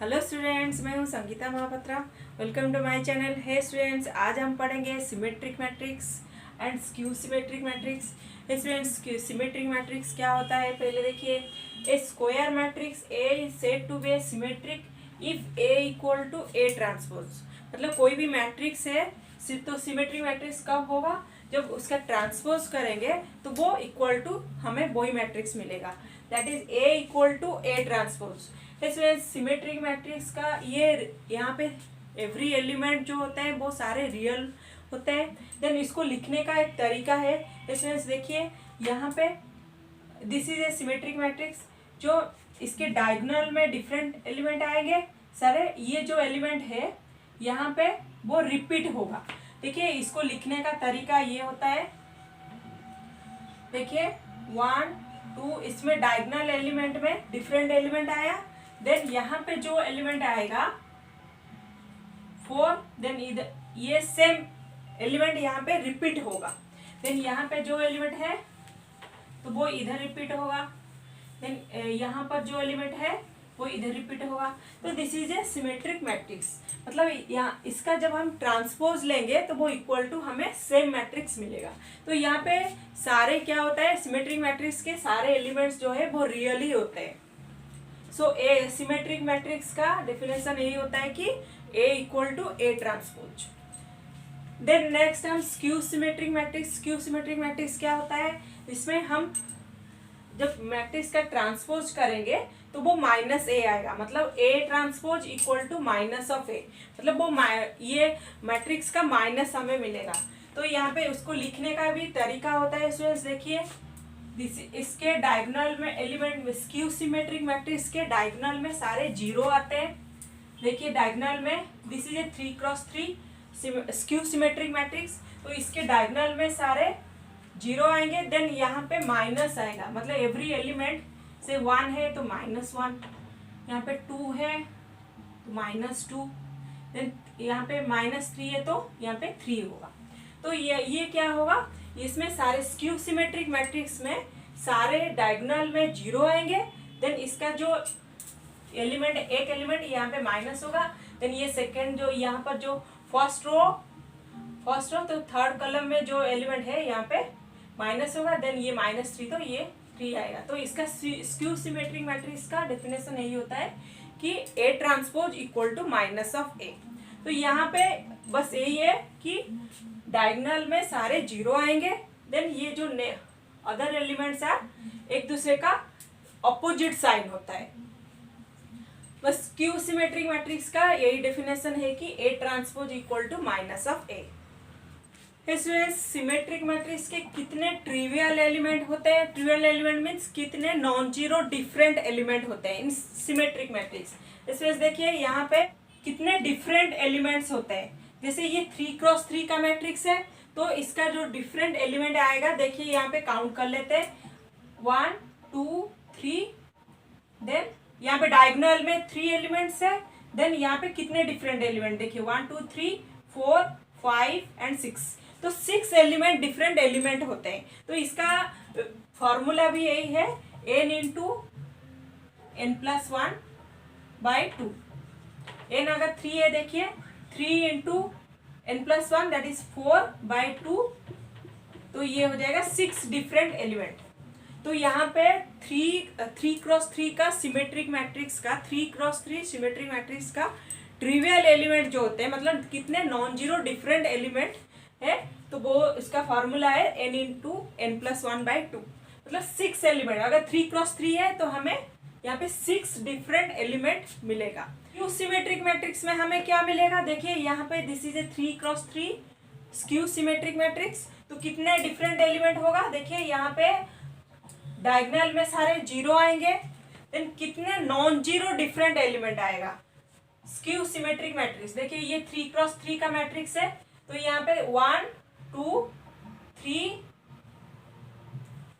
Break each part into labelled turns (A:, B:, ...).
A: Hello students, मैं हूं Sangeeta Mahapatra. Welcome to my channel. Hi students, आज हम पढ़ेंगे symmetric matrix and skew symmetric matrix. Hi students, symmetric matrix क्या होता है पहले देखिए। A square matrix A is said to be a symmetric if A equal to A transpose. मतलब कोई भी मैट्रिक्स है तो सिमेट्रिक मैट्रिक्स कब होगा, जब उसका ट्रांसपोज करेंगे तो वो इक्वल टू हमें वही मैट्रिक्स मिलेगा, that is A equal to A transpose. इसमें सिमेट्रिक मैट्रिक्स का ये यहाँ पे एवरी एलिमेंट जो होता है वो सारे रियल होते हैं। देन इसको लिखने का एक तरीका है। इसमें देखिए यहाँ पे this is a symmetric matrix, जो इसके डायगोनल में डिफरेंट एलिमेंट आएंगे सारे। ये जो एलिमेंट है यहाँ पे वो रिपीट होगा। देखिए इसको लिखने का तरीका ये होता है। देखिए 1 2, इसमें डायगोनल एलिमेंट में डिफरेंट एलिमेंट आया। देन यहाँ पे जो एलिमेंट आएगा 4, देन इधर ये सेम एलिमेंट यहाँ पे रिपीट होगा। देन यहाँ पे जो एलिमेंट है तो वो इधर रिपीट होगा। देन यहाँ पर जो एलिमेंट है वो इधर रिपीट होगा। तो this is a symmetric matrix. मतलब यहाँ इसका जब हम ट्रांसपोज लेंगे तो वो इक्वल टू हमें सेम मैट्रिक्स मिलेगा। तो यहाँ पे सारे क्या होता है, सिमेट्रिक मैट्रिक्स के सारे एलिमेंट्स जो है वो रियल ही होते हैं। सो ए सिमेट्रिक मैट्रिक्स का डेफिनेशन यही होता है कि A equal to A transpose. Then next हम skew symmetric matrix. Skew symmetric matrix क्या होता है, इसमें हम जब मैट्रिक्स का ट्रांसपोज करेंगे तो वो माइनस ए आएगा। मतलब A transpose equal to minus of A, मतलब वो ये मैट्रिक्स का माइनस हमें मिलेगा। तो यहाँ पे उसको लिखने का भी तरीका होता है। स्टूडेंट्स देखिए, इसके डायगोनल में एलिमेंट में स्क्यू सिमेट्रिक मैट्रिक्स के डायगोनल में सारे जीरो आते हैं। देखिए डायगोनल में this is a 3x3 skew symmetric matrix, तो इसके डायगोनल में सारे जीरो आएंगे। देन यहाँ पे माइनस आएगा, मतलब एवरी एलिमेंट से 1 है तो -1, यहाँ पे 2 है तो -2, देन यहाँ पे -3 है तो यहाँ पे 3 होगा। तो ये क्या होगा, इसमें सारे स्क्यू सिमेट्रिक मैट्रिक्स में सारे डायगोनल में जीरो आएंगे। देन इसका जो एलिमेंट एक एलिमेंट यहाँ पे माइनस होगा। देन ये सेकंड जो यहाँ पर जो फर्स्ट रो तो थर्ड कॉलम में जो एलिमेंट है यहाँ पे माइनस होगा। देन ये -3 तो ये 3 आएगा। तो इसका स्क्यू सिमेट्रिक मैट्रिक्स का डेफिनेशन यही होता है कि A transpose equal to minus of A. तो यहाँ पे बस यही है कि डायगोनल में सारे जीरो आएंगे। देन ये जो अदर एलिमेंट्स है एक दूसरे का अपोजिट साइन होता है। बस स्क्यू सिमेट्रिक मैट्रिक्स का यही डेफिनेशन है कि A transpose equal to minus of A. इसमें सिमेट्रिक मैट्रिक्स के कितने ट्रिवियल एलिमेंट होते हैं। ट्रिवियल एलिमेंट मीन्स कितने नॉन जीरो डिफरेंट एलिमेंट होते हैं इन सिमेट्रिक मैट्रिक्स। इसमें देखिए यहाँ पे कितने डिफरेंट एलिमेंट्स होते हैं। जैसे ये 3x3 का मैट्रिक्स है तो इसका जो डिफरेंट एलिमेंट आएगा, देखिए यहाँ पे काउंट कर लेते हैं 1 2 3। देन यहाँ पे डायगोनल में 3 एलिमेंट्स है। देन यहाँ पे कितने डिफरेंट एलिमेंट देखिए 1 2 3 4 5 एंड 6, तो 6 एलिमेंट डिफरेंट एलिमेंट होते हैं। तो इसका फॉर्मूला भी यही है, n इंटू n+1/2। n अगर 3 है, देखिए 3 इंटू n+1 दैट इज 4/2, तो ये हो जाएगा 6 डिफरेंट एलिमेंट। तो यहाँ पे 3x3 का सिमेट्रिक मैट्रिक्स का 3x3 सिमेट्रिक मैट्रिक्स का ट्रिवियल एलिमेंट जो होते हैं, मतलब कितने नॉन जीरो डिफरेंट एलिमेंट है, तो वो इसका फॉर्मूला है n इंटू n+1/2, मतलब 6 एलिमेंट। अगर 3x3 है तो हमें यहाँ पे 6 डिफरेंट एलिमेंट मिलेगा। स्क्यू सिमेट्रिक मैट्रिक्स में हमें क्या मिलेगा, देखिए यहाँ पे this is a 3x3 skew symmetric matrix, तो कितने डिफरेंट एलिमेंट होगा। देखिए यहाँ पे डायगोनल में सारे जीरो आएंगे। देन कितने नॉन जीरो डिफरेंट एलिमेंट आएगा स्क्यू सिमेट्रिक मैट्रिक्स। देखिए ये 3x3 का मैट्रिक्स है, तो यहाँ पे 1 2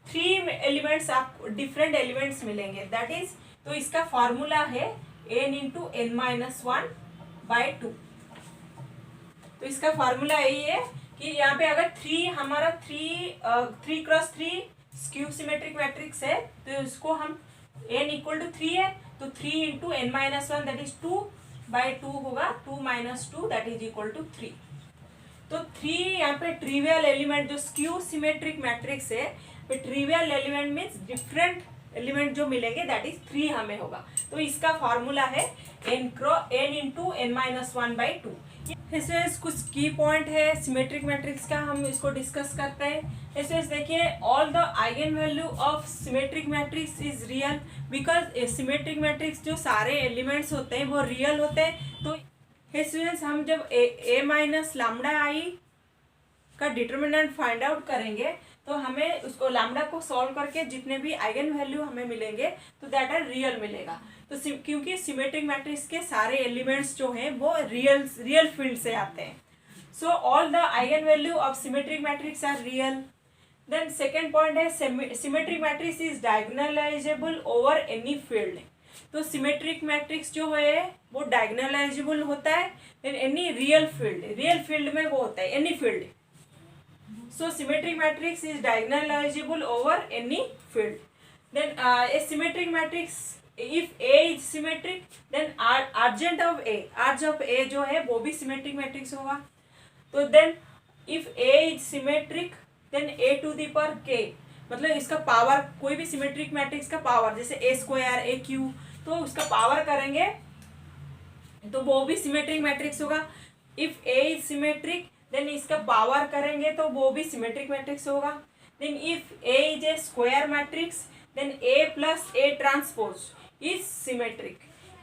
A: 3 एलिमेंट्स आपको डिफरेंट एलिमेंट्स मिलेंगे, दैट इज। तो इसका फॉर्मूला है n इंटू n-1/2। तो इसका फॉर्मूला यही है कि यहाँ पे अगर 3x3 स्क्यू सिमेट्रिक मैट्रिक्स है तो इसको हम n = 3 है तो 3 into n minus one that is 2/2 होगा, 2 minus 2 that is equal to 3। तो 3 यहाँ पे ट्रिवियल एलिमेंट जो स्क्यू सिमेट्रिक मैट्रिक्स है, trivial element means different element जो मिलेंगे दैट इज 3 हमें होगा। तो इसका फॉर्मूला है n इंटू एन माइनस 1/2। इसमें कुछ की पॉइंट है सिमेट्रिक मैट्रिक्स का, हम इसको डिस्कस करते हैं। इसमें देखिए all the eigen value of symmetric matrix is real, because symmetric matrix जो सारे एलिमेंट्स होते हैं वो रियल होते हैं। तो इसमें हम जब a माइनस लैम्डा आई का डिटर्मिनेंट फाइंड आउट करेंगे तो हमें उसको लैम्डा को सॉल्व करके जितने भी आइगन वैल्यू हमें मिलेंगे तो दैट आर रियल मिलेगा। तो क्योंकि सिमेट्रिक मैट्रिक्स के सारे एलिमेंट्स जो हैं वो रियल फील्ड से आते हैं, so all the eigen value of symmetric matrix are real. Then second point है symmetric matrix is diagonalizable over any field. तो सिमेट्रिक मैट्रिक्स जो है वो डायगोनलाइजेबल होता है देन एनी रियल फील्ड में वो होता है any field. So symmetric matrix is diagonalizable over any field. Then a symmetric matrix, if A is symmetric, then argent of A जो है वो भी symmetric matrix होगा। तो then if A is symmetric, then A to the power k, मतलब इसका power कोई भी symmetric matrix का पावर जैसे A स्क्वायर A क्यू, तो उसका पावर करेंगे तो वो भी symmetric matrix होगा। If A is symmetric, then इसका पावर करेंगे तो वो भी सिमेट्रिक मैट्रिक्स होगा। Then if A is a square matrix then A plus A transpose is symmetric.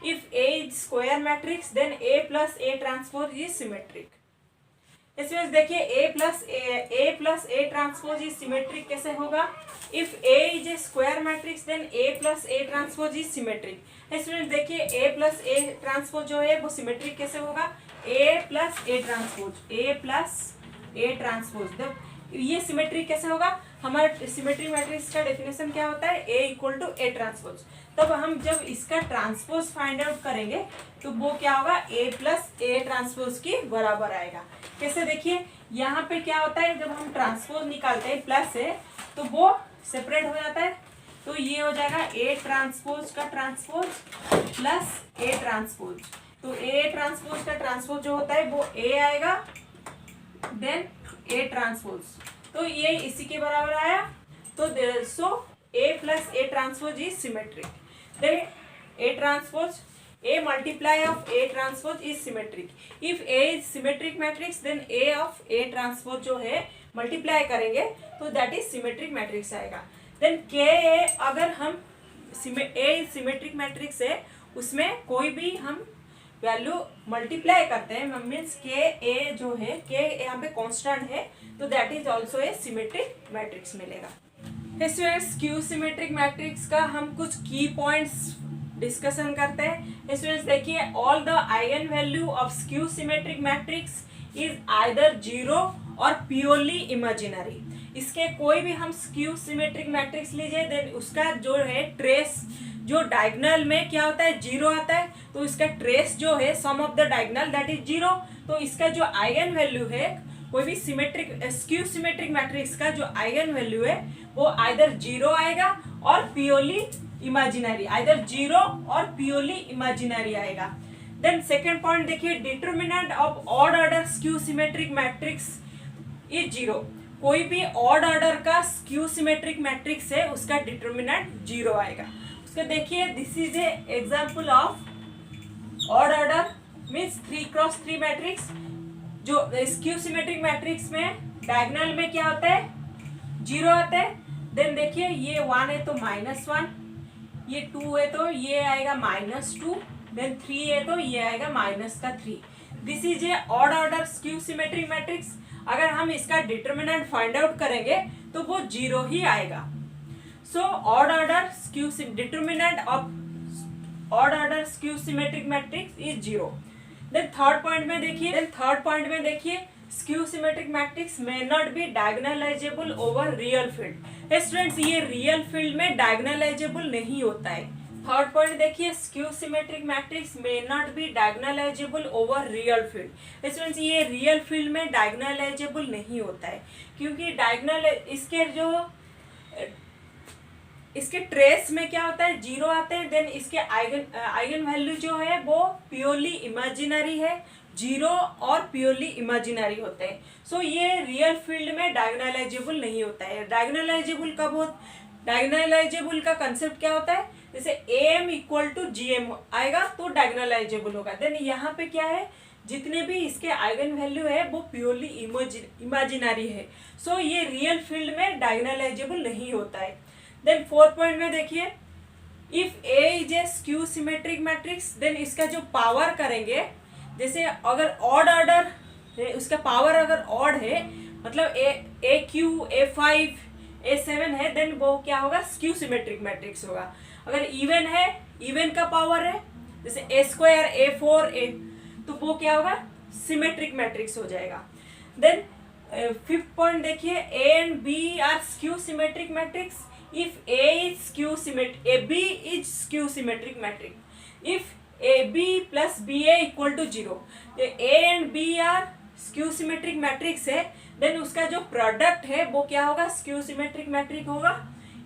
A: If A is square matrix then A plus A transpose is symmetric. इसमें देखिए A plus A transpose is symmetric कैसे होगा? If A is a square matrix then A plus A transpose is symmetric. इसमें देखिए A plus A transpose जो है वो symmetric कैसे होगा? ए प्लस ए ट्रांसपोज जब ये सिमेट्रिक कैसे होगा? हमारा सिमेट्रिक मैट्रिक्स का डेफिनेशन क्या होता है? ए इक्वल टू ए ट्रांसपोज। तब हम जब इसका ट्रांसपोज फाइंड आउट करेंगे तो वो क्या होगा? ए प्लस ए ट्रांसपोज की बराबर आएगा। कैसे? देखिए यहाँ पे क्या होता है, जब हम ट्रांसपोज निकालते हैं प्लस से तो वो सेपरेट हो जाता है, तो ये हो जाएगा ए ट्रांसपोज का ट्रांसपोज प्लस ए ट्रांसपोज। तो ए ट्रांसपोज का ट्रांसपोज जो होता है वो ए आएगा देन ए ट्रांसपोज, तो ये इसी के बराबर आया। तो so A plus A transpose is symmetric. Then A transpose A multiply of A transpose is symmetric. If A is symmetric matrix then A of A transpose जो है मल्टीप्लाई करेंगे तो दैट इज सिमेट्रिक मैट्रिक्स आएगा। Then K A, अगर हम ए symmetric matrix है उसमें कोई भी हम वैल्यू मल्टीप्लाई करते हैं मीन्स के ए जो है के यहाँ पे कांस्टेंट है तो that is also a symmetric matrix मिलेगा। इसमें स्क्यू सिमेट्रिक मैट्रिक्स का हम कुछ की पॉइंट्स डिस्कशन करते हैं। इसमें देखिए all the eigen value of skew symmetric matrix is either zero और प्योरली इमेजिनरी। इसके कोई भी हम स्क्यू सिमेट्रिक मैट्रिक्स लीजिए देन उसका जो है ट्रेस जो डायगोनल में क्या होता है? जीरो आता है, तो इसका ट्रेस जो है sum of the diagonal that is zero. तो इसका जो आइगन वैल्यू है कोई भी सिमेट्रिक स्क्यू सिमेट्रिक मैट्रिक्स का जो आइगन वैल्यू है वो आइदर जीरो आएगा और प्योरली इमेजिनरी, आइदर जीरो और प्योरली इमेजिनरी आएगा। देन सेकेंड पॉइंट देखिए determinant of odd order skew symmetric matrix is zero. कोई भी ऑड ऑर्डर का स्क्यू सिमेट्रिक मैट्रिक्स है उसका डिटर्मिनेंट जीरो आएगा। तो देखिए this is a example of odd order means 3x3 matrix. जो स्क्यू सिमेट्रिक मैट्रिक्स में डायगोनल में क्या होता है? जीरो आता है। देन देखिए ये 1 है तो -1, ये 2 है तो ये आएगा -2, देन 3 है तो ये आएगा -3। This is a odd order skew symmetric matrix. अगर हम इसका डिटर्मिनेंट फाइंड आउट करेंगे तो वो जीरो ही आएगा। So odd order skew determinant of odd order skew symmetric matrix is zero. Then third point में देखिए skew symmetric matrix may not be diagonalizable over real field. Students ये real field में diagonalisable नहीं होता है। Third point देखिए skew symmetric matrix may not be diagonalisable over real field. Students ये real field में डायगोनलाइजेबल नहीं होता है क्योंकि डायगोनल इसके जो इसके ट्रेस में क्या होता है, जीरो आते हैं। देन इसके आइगन वैल्यू जो है वो प्योरली इमेजिनरी है, जीरो और प्योरली इमेजिनरी होते हैं। सो ये रियल फील्ड में डायगोनलाइजेबल नहीं होता है। डायगोनलाइजेबल कब हो, डायगोनलाइजेबल का कंसेप्ट क्या होता है, जैसे am इक्वल टू GM आएगा तो डायगोनलाइजेबल होगा। देन यहाँ पे क्या है, जितने भी इसके आइगन वैल्यू है वो प्योरली इमेजिनरी है। सो ये रियल फील्ड में डायगोनलाइजेबल नहीं होता है। देन 4 पॉइंट में देखिए, if A is a skew symmetric matrix, then इसका जो पावर करेंगे, जैसे अगर ऑड ऑर्डर उसका पावर अगर ऑड है, मतलब AQ A5 A7 है, देन वो क्या होगा, स्क्यू सिमेट्रिक मैट्रिक्स होगा। अगर इवन है, इवन का पावर है, जैसे A² A4 A, तो वो क्या होगा, सिमेट्रिक मैट्रिक्स हो जाएगा। देन 5th पॉइंट देखिए, A and B are skew symmetric matrix if A is skew symmetric, AB is skew symmetric matrix, if AB plus BA equal to 0, A and B are skew symmetric matrix है, then उसका जो product है वो क्या होगा, skew symmetric matrix होगा।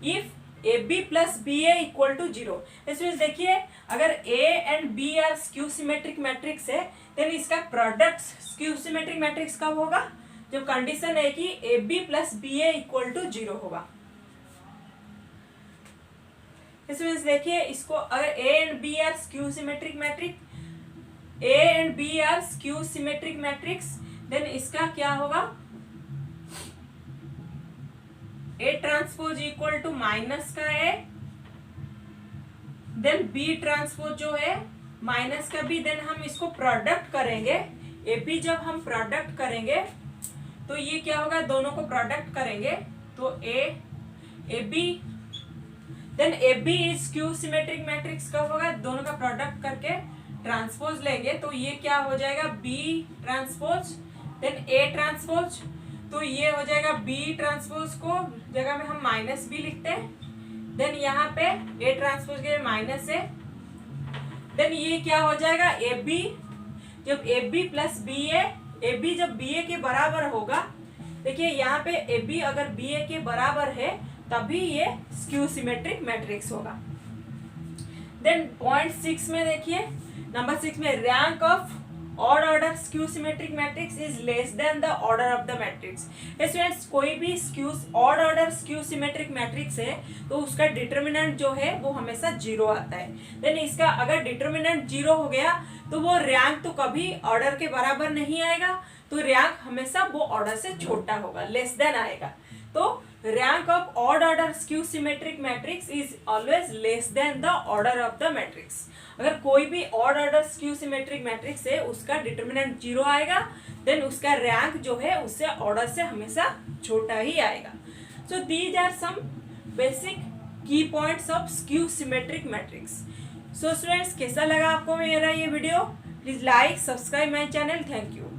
A: If AB plus BA equal to 0, इसमें देखिए अगर A and B are skew symmetric matrix है, देन इसका प्रोडक्ट स्क्यू सिमेट्रिक मैट्रिक्स कब होगा, जब कंडीशन है कि AB plus BA equal to 0 होगा। इसमें देखिए इसको अगर A and B are skew symmetric matrix, A and B are skew symmetric matrix, then इसका क्या होगा, A transpose equal to minus का A, देन B ट्रांसपोज जो है माइनस का B, देन हम इसको प्रोडक्ट करेंगे, AB जब हम प्रोडक्ट करेंगे तो ये क्या होगा, दोनों को प्रोडक्ट करेंगे तो AB, then AB is skew symmetric matrix कब होगा, दोनों का प्रोडक्ट करके ट्रांसपोज लेंगे तो ये क्या हो जाएगा, B transpose, then A transpose, तो ये हो जाएगा B ट्रांसपोज को जगह में हम माइनस B लिखते हैं, देन यहाँ पे A ट्रांसपोज के माइनस है, देन ये क्या हो जाएगा AB, जब AB प्लस BA, AB जब BA के बराबर होगा, देखिए यहाँ पे AB अगर BA के बराबर है तभी ये स्क्यू सिमेट्रिक मैट्रिक्स होगा। देन पॉइंट 6 में देखिए, नंबर 6 में rank of odd order skew symmetric matrix is less than the order of the matrix. Students कोई भी skew odd order skew symmetric matrix है तो उसका डिटर्मिनेंट जो है वो हमेशा 0 आता है। देन इसका अगर डिटर्मिनेंट 0 हो गया तो वो रैंक तो कभी ऑर्डर के बराबर नहीं आएगा, तो रैंक हमेशा वो ऑर्डर से छोटा होगा, लेस देन आएगा। तो rank of odd order skew symmetric matrix is always less than the order of the matrix। अगर कोई भी odd order skew symmetric matrix है उसका डिटर्मिनेंट 0 आएगा, देन उसका रैंक जो है उससे ऑर्डर से हमेशा छोटा ही आएगा। So these are some basic key points of skew symmetric matrix. So students कैसा लगा आपको मेरा ये video, please like subscribe my channel, thank you.